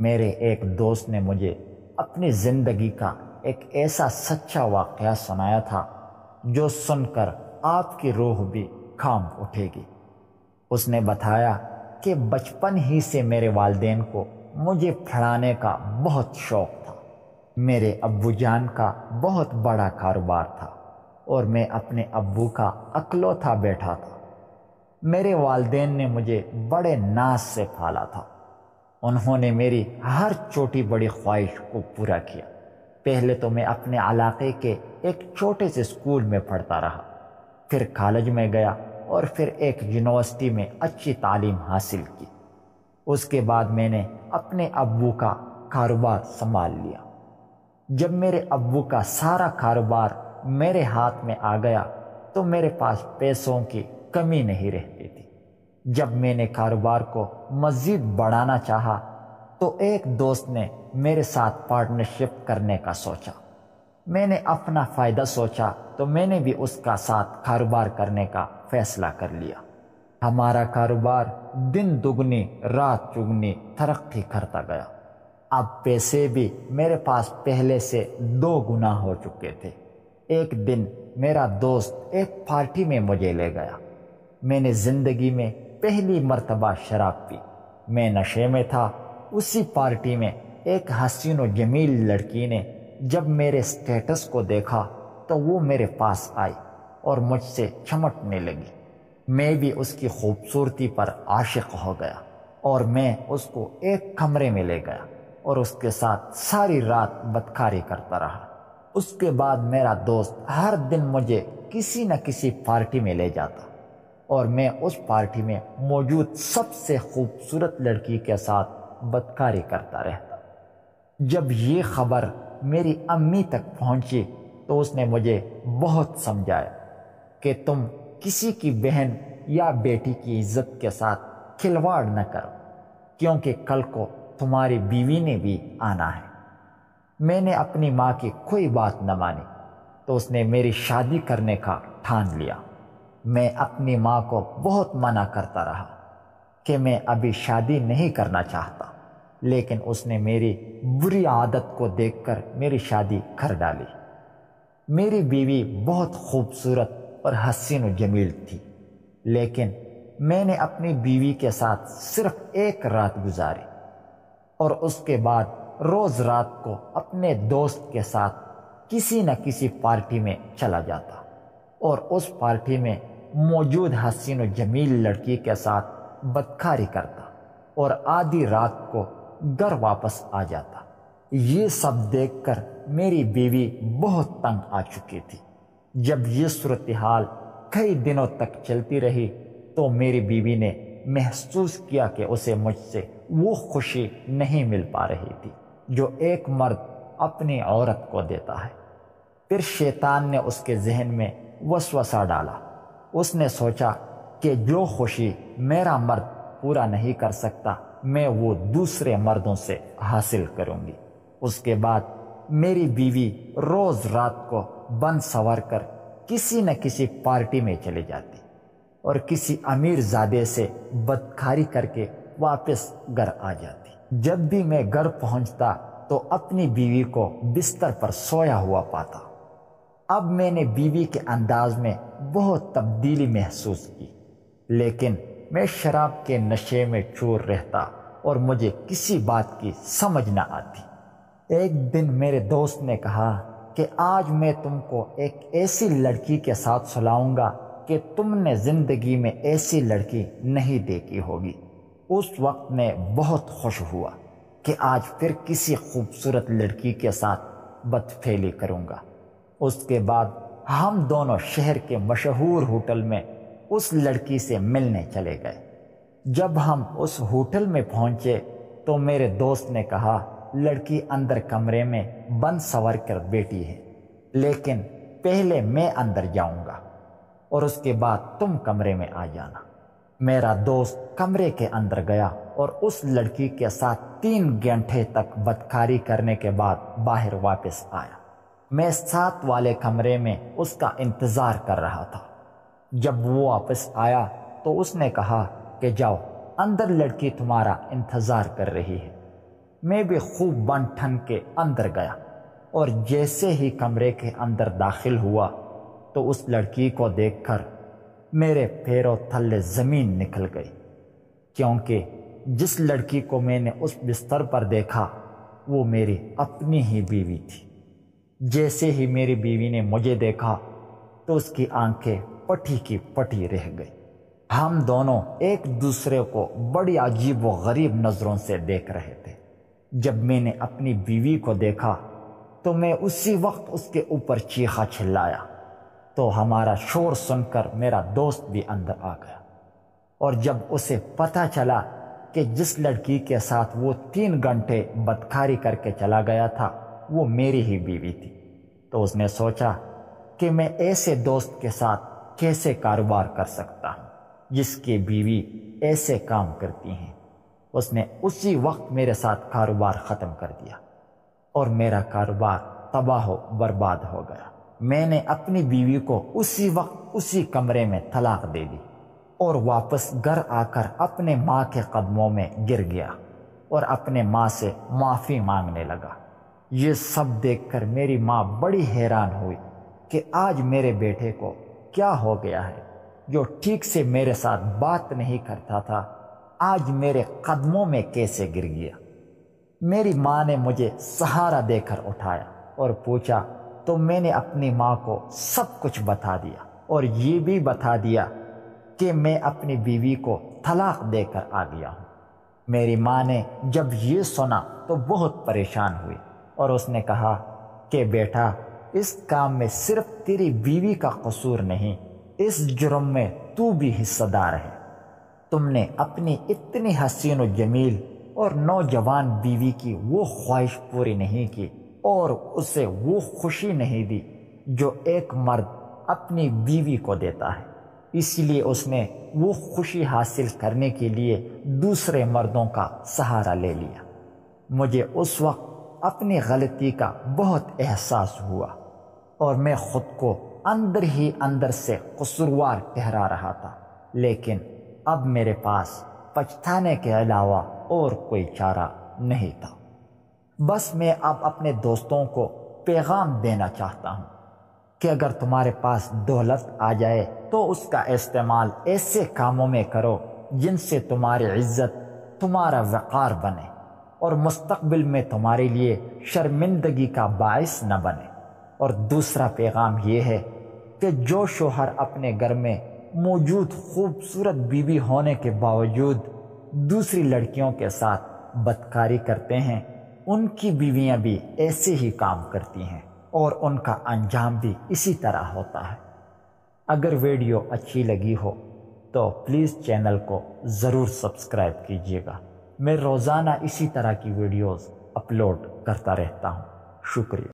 میرے ایک دوست نے مجھے اپنی زندگی کا ایک ایسا سچا واقعہ سنایا تھا جو سن کر آپ کی روح بھی کانپ اٹھے گی۔ اس نے بتایا کہ بچپن ہی سے میرے والدین کو مجھے پڑھانے کا بہت شوق تھا۔ میرے ابو جان کا بہت بڑا کاروبار تھا اور میں اپنے ابو کا اکلوتا بیٹا تھا۔ میرے والدین نے مجھے بڑے ناز سے پالا تھا۔ انہوں نے میری ہر چھوٹی بڑی خواہش کو پورا کیا۔ پہلے تو میں اپنے علاقے کے ایک چھوٹے سے اسکول میں پڑھتا رہا، پھر کالج میں گیا اور پھر ایک یونیورسٹی میں اچھی تعلیم حاصل کی۔ اس کے بعد میں نے اپنے ابو کا کاروبار سنبھال لیا۔ جب میرے ابو کا سارا کاروبار میرے ہاتھ میں آ گیا تو میرے پاس پیسوں کی کمی نہیں رہتی تھی۔ جب میں نے کاروبار کو مزید بڑھانا چاہا تو ایک دوست نے میرے ساتھ پارٹنرشپ کرنے کا سوچا۔ میں نے اپنا فائدہ سوچا تو میں نے بھی اس کا ساتھ کاروبار کرنے کا فیصلہ کر لیا۔ ہمارا کاروبار دن دگنی رات چگنی ترقی کرتا گیا۔ اب پیسے بھی میرے پاس پہلے سے 2 گنا ہو چکے تھے۔ ایک دن میرا دوست ایک پارٹی میں مجھے لے گیا۔ میں نے زندگی میں پہلی مرتبہ شراب پی۔ میں نشے میں تھا۔ اسی پارٹی میں ایک حسین و جمیل لڑکی نے جب میرے سٹیٹس کو دیکھا تو وہ میرے پاس آئی اور مجھ سے چمٹنے لگی۔ میں بھی اس کی خوبصورتی پر عاشق ہو گیا اور میں اس کو ایک کمرے میں لے گیا اور اس کے ساتھ ساری رات بدکاری کرتا رہا۔ اس کے بعد میرا دوست ہر دن مجھے کسی نہ کسی پارٹی میں لے جاتا اور میں اس پارٹی میں موجود سب سے خوبصورت لڑکی کے ساتھ بدکاری کرتا رہتا۔ جب یہ خبر میری امی تک پہنچی تو اس نے مجھے بہت سمجھایا کہ تم کسی کی بہن یا بیٹی کی عزت کے ساتھ کھلواڑ نہ کرو، کیونکہ کل کو تمہاری بیوی نے بھی آنا ہے۔ میں نے اپنی ماں کی کوئی بات نہ مانی تو اس نے میری شادی کرنے کا ٹھان لیا۔ میں اپنی ماں کو بہت منع کرتا رہا کہ میں ابھی شادی نہیں کرنا چاہتا، لیکن اس نے میری بری عادت کو دیکھ کر میری شادی کر ڈالی۔ میری بیوی بہت خوبصورت اور حسین و جمیل تھی، لیکن میں نے اپنی بیوی کے ساتھ صرف ایک رات گزاری اور اس کے بعد روز رات کو اپنے دوست کے ساتھ کسی نہ کسی پارٹی میں چلا جاتا اور اس پارٹی میں موجود حسین و جمیل لڑکی کے ساتھ بدکاری کرتا اور آدھی رات کو گھر واپس آ جاتا۔ یہ سب دیکھ کر میری بیوی بہت تنگ آ چکی تھی۔ جب یہ صورتحال کئی دنوں تک چلتی رہی تو میری بیوی نے محسوس کیا کہ اسے مجھ سے وہ خوشی نہیں مل پا رہی تھی جو ایک مرد اپنی عورت کو دیتا ہے۔ پھر شیطان نے اس کے ذہن میں وسوسہ ڈالا۔ اس نے سوچا کہ جو خوشی میرا مرد پورا نہیں کر سکتا میں وہ دوسرے مردوں سے حاصل کروں گی۔ اس کے بعد میری بیوی روز رات کو بن سنور کر کسی نہ کسی پارٹی میں چلی جاتی اور کسی امیر زادے سے بدکاری کر کے واپس گھر آ جاتی۔ جب بھی میں گھر پہنچتا تو اپنی بیوی کو بستر پر سویا ہوا پاتا۔ اب میں نے بیوی کے انداز میں بہت تبدیلی محسوس کی، لیکن میں شراب کے نشے میں چور رہتا اور مجھے کسی بات کی سمجھ نہ آتی۔ ایک دن میرے دوست نے کہا کہ آج میں تم کو ایک ایسی لڑکی کے ساتھ سلاؤں گا کہ تم نے زندگی میں ایسی لڑکی نہیں دیکھی ہوگی۔ اس وقت میں بہت خوش ہوا کہ آج پھر کسی خوبصورت لڑکی کے ساتھ بدفعلی کروں گا۔ اس کے بعد ہم دونوں شہر کے مشہور ہوٹل میں اس لڑکی سے ملنے چلے گئے۔ جب ہم اس ہوٹل میں پہنچے تو میرے دوست نے کہا لڑکی اندر کمرے میں بن سنور کر بیٹھی ہے، لیکن پہلے میں اندر جاؤں گا اور اس کے بعد تم کمرے میں آ جانا۔ میرا دوست کمرے کے اندر گیا اور اس لڑکی کے ساتھ 3 گھنٹے تک بدکاری کرنے کے بعد باہر واپس آیا۔ میں ساتھ والے کمرے میں اس کا انتظار کر رہا تھا۔ جب وہ واپس آیا تو اس نے کہا کہ جاؤ، اندر لڑکی تمہارا انتظار کر رہی ہے۔ میں بھی خوب بن ٹھن کے اندر گیا، اور جیسے ہی کمرے کے اندر داخل ہوا تو اس لڑکی کو دیکھ کر میرے پیروں تھلے زمین نکل گئی، کیونکہ جس لڑکی کو میں نے اس بستر پر دیکھا وہ میری اپنی ہی بیوی تھی۔ جیسے ہی میری بیوی نے مجھے دیکھا تو اس کی آنکھیں پٹی کی پٹی رہ گئی۔ ہم دونوں ایک دوسرے کو بڑی عجیب و غریب نظروں سے دیکھ رہے تھے۔ جب میں نے اپنی بیوی کو دیکھا تو میں اسی وقت اس کے اوپر چیخا چلایا، تو ہمارا شور سن کر میرا دوست بھی اندر آ گیا، اور جب اسے پتہ چلا کہ جس لڑکی کے ساتھ وہ 3 گھنٹے بدکاری کر کے چلا گیا تھا وہ میری ہی بیوی تھی، تو اس نے سوچا کہ میں ایسے دوست کے ساتھ کیسے کاروبار کر سکتا ہوں جس کی بیوی ایسے کام کرتی ہیں۔ اس نے اسی وقت میرے ساتھ کاروبار ختم کر دیا، اور میرا کاروبار تباہ و برباد ہو گیا۔ میں نے اپنی بیوی کو اسی وقت اسی کمرے میں طلاق دے دی، اور واپس گھر آ کر اپنے ماں کے قدموں میں گر گیا اور اپنے ماں سے معافی مانگنے لگا۔ یہ سب دیکھ کر میری ماں بڑی حیران ہوئی کہ آج میرے بیٹے کو کیا ہو گیا ہے، جو ٹھیک سے میرے ساتھ بات نہیں کرتا تھا، آج میرے قدموں میں کیسے گر گیا۔ میری ماں نے مجھے سہارا دے کر اٹھایا اور پوچھا تو میں نے اپنی ماں کو سب کچھ بتا دیا، اور یہ بھی بتا دیا کہ میں اپنی بیوی کو طلاق دے کر آ گیا ہوں۔ میری ماں نے جب یہ سنا تو بہت پریشان ہوئی، اور اس نے کہا کہ بیٹا، اس کام میں صرف تیری بیوی کا قصور نہیں، اس جرم میں تو بھی حصہ دار ہے۔ تم نے اپنی اتنی حسین و جمیل اور نوجوان بیوی کی وہ خواہش پوری نہیں کی، اور اسے وہ خوشی نہیں دی جو ایک مرد اپنی بیوی کو دیتا ہے، اس لیے اس نے وہ خوشی حاصل کرنے کے لیے دوسرے مردوں کا سہارا لے لیا۔ مجھے اس وقت اپنی غلطی کا بہت احساس ہوا، اور میں خود کو اندر ہی اندر سے قصوروار ٹھہرا رہا تھا، لیکن اب میرے پاس پچھتانے کے علاوہ اور کوئی چارہ نہیں تھا۔ بس میں اب اپنے دوستوں کو پیغام دینا چاہتا ہوں کہ اگر تمہارے پاس دولت آ جائے تو اس کا استعمال ایسے کاموں میں کرو جن سے تمہاری عزت، تمہارا وقار بنے، اور مستقبل میں تمہارے لیے شرمندگی کا باعث نہ بنے۔ اور دوسرا پیغام یہ ہے کہ جو شوہر اپنے گھر میں موجود خوبصورت بیوی ہونے کے باوجود دوسری لڑکیوں کے ساتھ بدکاری کرتے ہیں، ان کی بیویاں بھی ایسے ہی کام کرتی ہیں، اور ان کا انجام بھی اسی طرح ہوتا ہے۔ اگر ویڈیو اچھی لگی ہو تو پلیز چینل کو ضرور سبسکرائب کیجیے گا۔ میں روزانہ اسی طرح کی ویڈیوز اپلوڈ کرتا رہتا ہوں۔ شکریہ۔